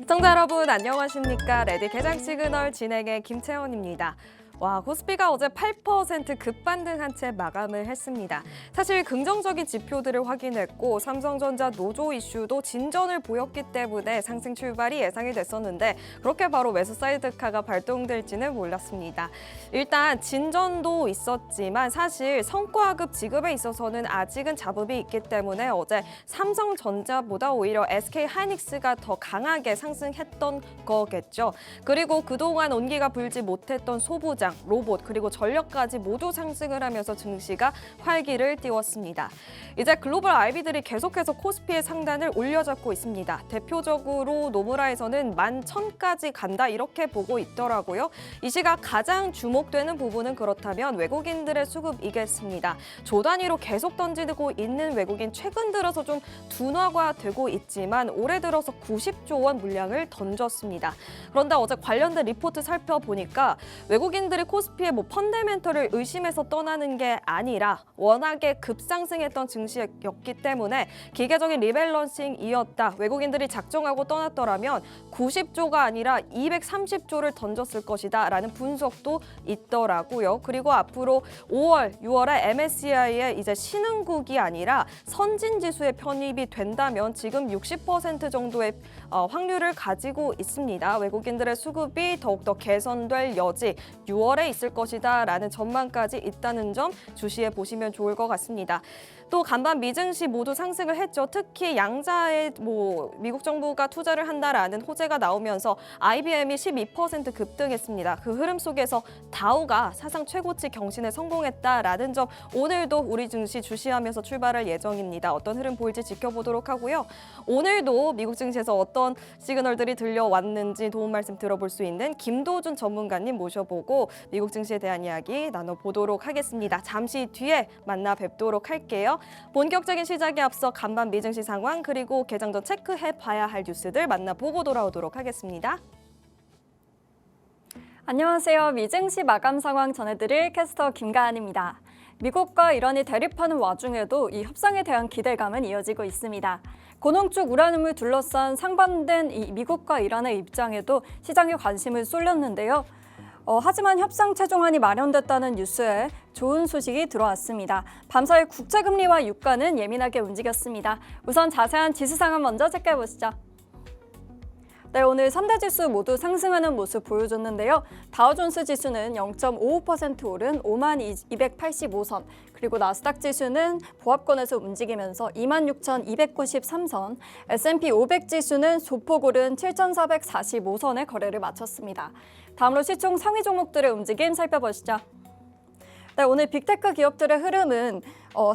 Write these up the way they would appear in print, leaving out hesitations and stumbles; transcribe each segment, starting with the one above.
시청자 여러분 안녕하십니까? 레디 개장 시그널 진행의 김채원입니다. 와, 코스피가 어제 8% 급반등한 채 마감을 했습니다. 사실 긍정적인 지표들을 확인했고 삼성전자 노조 이슈도 진전을 보였기 때문에 상승 출발이 예상이 됐었는데 그렇게 바로 매수 사이드카가 발동될지는 몰랐습니다. 일단 진전도 있었지만 사실 성과급 지급에 있어서는 아직은 잡음이 있기 때문에 어제 삼성전자보다 오히려 SK하이닉스가 더 강하게 상승했던 거겠죠. 그리고 그동안 온기가 불지 못했던 소부장, 로봇 그리고 전력까지 모두 상승을 하면서 증시가 활기를 띄웠습니다. 이제 글로벌 IB들이 계속해서 코스피의 상단을 올려잡고 있습니다. 대표적으로 노무라에서는 11,000까지 간다 이렇게 보고 있더라고요. 이 시각 가장 주목되는 부분은 그렇다면 외국인들의 수급이겠습니다. 조 단위로 계속 던지고 있는 외국인 최근 들어서 좀 둔화가 되고 있지만 올해 들어서 90조 원 물량을 던졌습니다. 그런데 어제 관련된 리포트 살펴보니까 외국인들이 코스피의 펀더멘털을 의심해서 떠나는 게 아니라 워낙에 급상승했던 증시였기 때문에 기계적인 리밸런싱이었다. 외국인들이 작정하고 떠났더라면 90조가 아니라 230조를 던졌을 것이다 라는 분석도 있더라고요. 그리고 앞으로 5월, 6월에 MSCI에 이제 신흥국이 아니라 선진지수에 편입이 된다면 지금 60% 정도의 확률을 가지고 있습니다. 외국인들의 수급이 더욱더 개선될 여지 6월에 있을 것이다 라는 전망까지 있다는 점 주시해 보시면 좋을 것 같습니다. 또 간밤 미증시 모두 상승을 했죠. 특히 양자에 미국 정부가 투자를 한다라는 호재가 나오면서 IBM이 12% 급등했습니다. 그 흐름 속에서 다우가 사상 최고치 경신에 성공했다라는 점 오늘도 우리 증시 주시하면서 출발할 예정입니다. 어떤 흐름 보일지 지켜보도록 하고요. 오늘도 미국 증시에서 어떤 시그널들이 들려왔는지 도움 말씀 들어볼 수 있는 김도준 전문가님 모셔보고 미국 증시에 대한 이야기 나눠보도록 하겠습니다. 잠시 뒤에 만나 뵙도록 할게요. 본격적인 시작에 앞서 간밤 미증시 상황 그리고 개장 전 체크해봐야 할 뉴스들 만나보고 돌아오도록 하겠습니다. 안녕하세요. 미증시 마감 상황 전해드릴 캐스터 김가은입니다. 미국과 이란이 대립하는 와중에도 이 협상에 대한 기대감은 이어지고 있습니다. 고농축 우라늄을 둘러싼 상반된 이 미국과 이란의 입장에도 시장의 관심을 쏠렸는데요. 하지만 협상 최종안이 마련됐다는 뉴스에 좋은 소식이 들어왔습니다. 밤사이 국제금리와 유가는 예민하게 움직였습니다. 우선 자세한 지수 상황 먼저 체크해보시죠. 네, 오늘 3대 지수 모두 상승하는 모습 보여줬는데요. 다우존스 지수는 0.55% 오른 5285선, 그리고 나스닥 지수는 보합권에서 움직이면서 26,293선, S&P 500 지수는 소폭 오른 7,445선에 거래를 마쳤습니다. 다음으로 시총 상위 종목들의 움직임 살펴보시죠. 네, 오늘 빅테크 기업들의 흐름은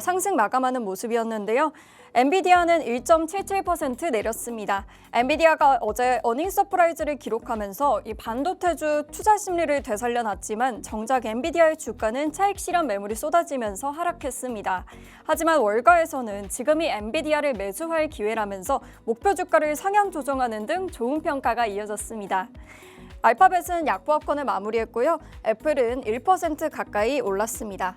상승 마감하는 모습이었는데요. 엔비디아는 1.77% 내렸습니다. 엔비디아가 어제 어닝 서프라이즈를 기록하면서 이 반도체주 투자 심리를 되살려놨지만 정작 엔비디아의 주가는 차익 실현 매물이 쏟아지면서 하락했습니다. 하지만 월가에서는 지금이 엔비디아를 매수할 기회라면서 목표 주가를 상향 조정하는 등 좋은 평가가 이어졌습니다. 알파벳은 약보합권을 마무리했고요. 애플은 1% 가까이 올랐습니다.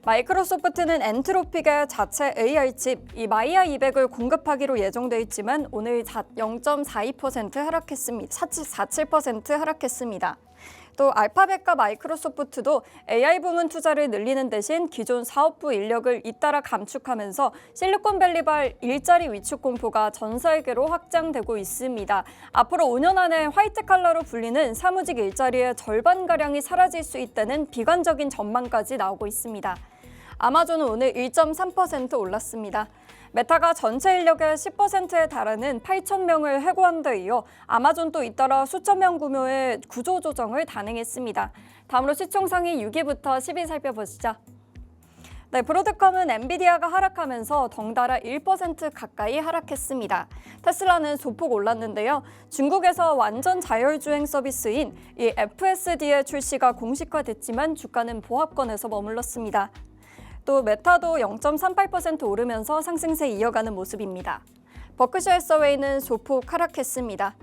마이크로소프트는 엔트로픽의 자체 AI 칩 이 마이아 200을 공급하기로 예정돼 있지만 오늘 0.42% 하락했습니다. 4.47% 하락했습니다. 또 알파벳과 마이크로소프트도 AI 부문 투자를 늘리는 대신 기존 사업부 인력을 잇따라 감축하면서 실리콘밸리발 일자리 위축 공포가 전 세계로 확장되고 있습니다. 앞으로 5년 안에 화이트 칼라로 불리는 사무직 일자리의 절반가량이 사라질 수 있다는 비관적인 전망까지 나오고 있습니다. 아마존은 오늘 1.3% 올랐습니다. 메타가 전체 인력의 10%에 달하는 8,000명을 해고한 데 이어 아마존도 잇따라 수천 명 규모의 구조조정을 단행했습니다. 다음으로 시총 상위 6위부터 10위 살펴보시죠. 네, 브로드컴은 엔비디아가 하락하면서 덩달아 1% 가까이 하락했습니다. 테슬라는 소폭 올랐는데요. 중국에서 완전 자율주행 서비스인 이 FSD의 출시가 공식화됐지만 주가는 보합권에서 머물렀습니다. 또 메타도 0.38% 오르면서 상승세 이어가는 모습입니다. 버크셔 해서웨이는 소폭 하락했습니다.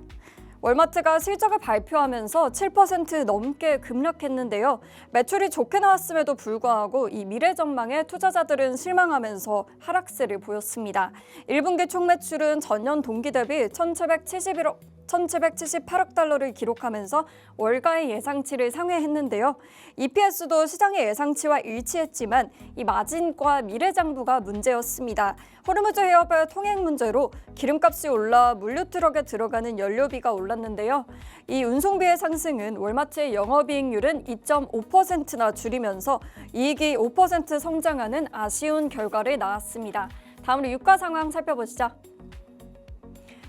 월마트가 실적을 발표하면서 7% 넘게 급락했는데요. 매출이 좋게 나왔음에도 불구하고 이 미래 전망에 투자자들은 실망하면서 하락세를 보였습니다. 1분기 총 매출은 전년 동기 대비 1,771억 1,778억 달러를 기록하면서 월가의 예상치를 상회했는데요. EPS도 시장의 예상치와 일치했지만 이 마진과 미래장부가 문제였습니다. 호르무즈 해협의 통행 문제로 기름값이 올라 물류트럭에 들어가는 연료비가 올랐는데요. 이 운송비의 상승은 월마트의 영업이익률은 2.5%나 줄이면서 이익이 5% 성장하는 아쉬운 결과를 낳았습니다. 다음으로 유가 상황 살펴보시죠.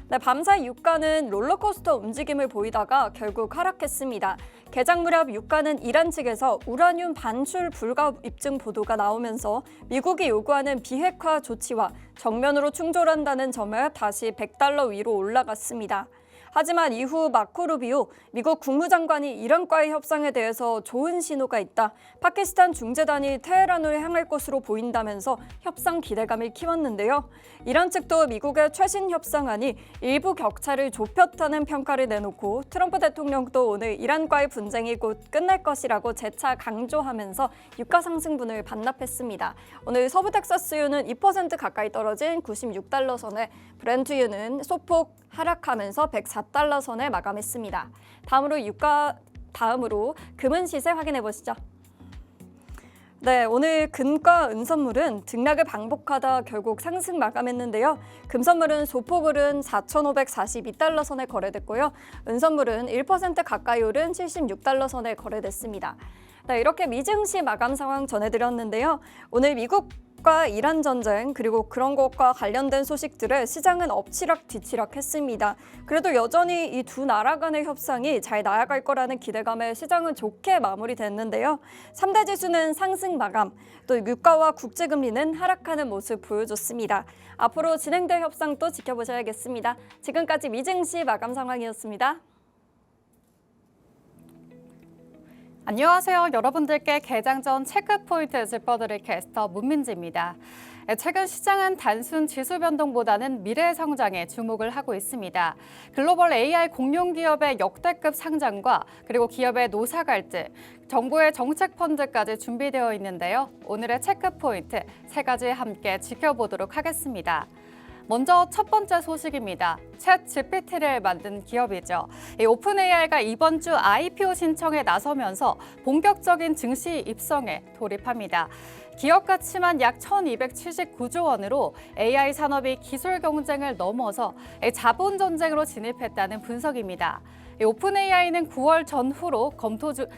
네, 밤사이 유가는 롤러코스터 움직임을 보이다가 결국 하락했습니다. 개장 무렵 유가는 이란 측에서 우라늄 반출 불가 입증 보도가 나오면서 미국이 요구하는 비핵화 조치와 정면으로 충돌한다는 점에 다시 100달러 위로 올라갔습니다. 하지만 이후 마코 루비오 미국 국무장관이 이란과의 협상에 대해서 좋은 신호가 있다. 파키스탄 중재단이 테헤란으로 향할 것으로 보인다면서 협상 기대감을 키웠는데요. 이란 측도 미국의 최신 협상안이 일부 격차를 좁혔다는 평가를 내놓고 트럼프 대통령도 오늘 이란과의 분쟁이 곧 끝날 것이라고 재차 강조하면서 유가 상승분을 반납했습니다. 오늘 서부 텍사스유는 2% 가까이 떨어진 96달러 선에 브렌트유는 소폭 하락하면서 104달러 선에 마감했습니다. 다음으로 금은 시세 확인해 보시죠. 네, 오늘 금과 은선물은 등락을 반복하다 결국 상승 마감했는데요. 금선물은 소폭 오른 4,542달러 선에 거래됐고요. 은선물은 1% 가까이 오른 76달러 선에 거래됐습니다. 네, 이렇게 미증시 마감 상황 전해드렸는데요. 오늘 미국과 이란 전쟁 그리고 그런 것과 관련된 소식들을 시장은 엎치락 뒤치락 했습니다. 그래도 여전히 이 두 나라 간의 협상이 잘 나아갈 거라는 기대감에 시장은 좋게 마무리됐는데요. 3대 지수는 상승 마감, 또 유가와 국제금리는 하락하는 모습 보여줬습니다. 앞으로 진행될 협상도 지켜보셔야겠습니다. 지금까지 미증시 마감 상황이었습니다. 안녕하세요. 여러분들께 개장 전 체크포인트 짚어드릴 캐스터 문민지입니다. 최근 시장은 단순 지수 변동보다는 미래 성장에 주목을 하고 있습니다. 글로벌 AI 공룡 기업의 역대급 상장과 그리고 기업의 노사 갈등, 정부의 정책 펀드까지 준비되어 있는데요. 오늘의 체크포인트 3가지 함께 지켜보도록 하겠습니다. 먼저 첫 번째 소식입니다. 챗 GPT를 만든 기업이죠. 오픈 AI가 이번 주 IPO 신청에 나서면서 본격적인 증시 입성에 돌입합니다. 기업 가치만 약 1,279조 원으로 AI 산업이 기술 경쟁을 넘어서 자본 전쟁으로 진입했다는 분석입니다. 오픈 AI는 9월 전후로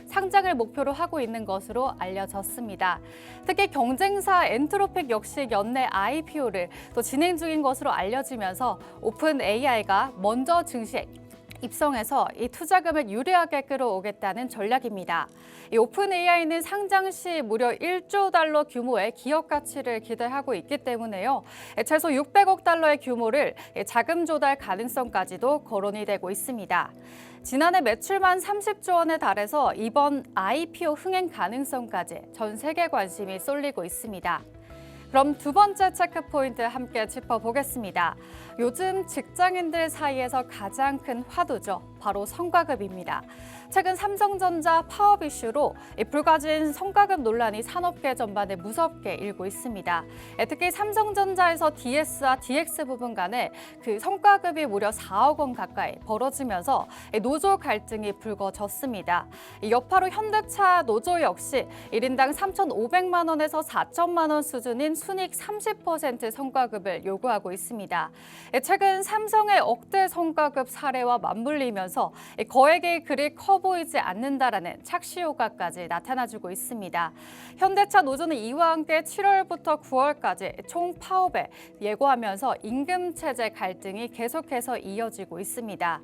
상장을 목표로 하고 있는 것으로 알려졌습니다. 특히 경쟁사 엔트로픽 역시 연내 IPO를 또 진행 중인 것으로 알려지면서 오픈 AI가 먼저 증시에 입성해서 이 투자금을 유리하게 끌어오겠다는 전략입니다. 이 오픈 AI는 상장 시 무려 1조 달러 규모의 기업 가치를 기대하고 있기 때문에요. 최소 600억 달러의 규모를 자금 조달 가능성까지도 거론이 되고 있습니다. 지난해 매출만 30조 원에 달해서 이번 IPO 흥행 가능성까지 전 세계 관심이 쏠리고 있습니다. 그럼 두 번째 체크포인트 함께 짚어보겠습니다. 요즘 직장인들 사이에서 가장 큰 화두죠. 바로 성과급입니다. 최근 삼성전자 파업 이슈로 불가진 성과급 논란이 산업계 전반에 무섭게 일고 있습니다. 특히 삼성전자에서 DS와 DX 부분 간에 그 성과급이 무려 4억 원 가까이 벌어지면서 노조 갈등이 불거졌습니다. 여파로 현대차 노조 역시 1인당 3,500만 원에서 4천만 원 수준인 순이익 30% 성과급을 요구하고 있습니다. 최근 삼성의 억대 성과급 사례와 맞물리면서 거액의 그리 커 보이지 않는다라는 착시 효과까지 나타나주고 있습니다. 현대차 노조는 이와 함께 7월부터 9월까지 총 파업에 예고하면서 임금 체제 갈등이 계속해서 이어지고 있습니다.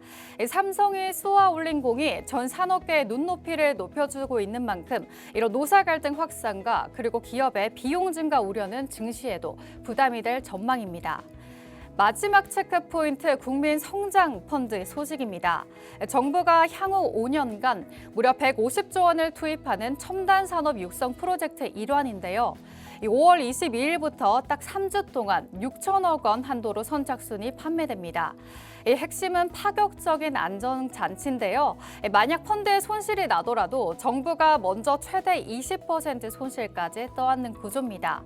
삼성이 쏘아 올린 공이 전 산업계의 눈높이를 높여주고 있는 만큼 이런 노사 갈등 확산과 그리고 기업의 비용 증가 우려는 증시에도 부담이 될 전망입니다. 마지막 체크포인트 국민 성장 펀드 소식입니다. 정부가 향후 5년간 무려 150조 원을 투입하는 첨단 산업 육성 프로젝트 일환인데요. 이 5월 22일부터 딱 3주 동안 6천억 원 한도로 선착순이 판매됩니다. 이 핵심은 파격적인 안전장치인데요. 만약 펀드에 손실이 나더라도 정부가 먼저 최대 20% 손실까지 떠안는 구조입니다.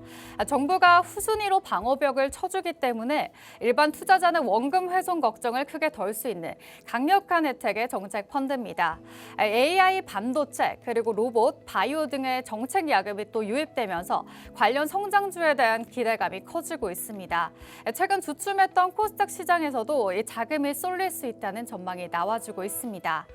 정부가 후순위로 방어벽을 쳐주기 때문에 일반 투자자는 원금 훼손 걱정을 크게 덜 수 있는 강력한 혜택의 정책 펀드입니다. AI, 반도체, 그리고 로봇, 바이오 등의 정책 야금이 또 유입되면서 관련 성장주에 대한 기대감이 커지고 있습니다. 최근 주춤했던 코스닥 시장에서도 이 자금이 쏠릴 수 있다는 전망이 나와주고 있습니다.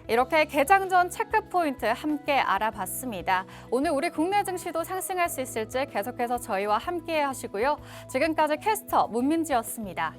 이렇게 개장 전 체크 포인트 함께 알아봤습니다. 오늘 우리 국내 증시도 상승할 수 있을지 계속해서 저희와 함께 하시고요. 지금까지 캐스터 문민지였습니다.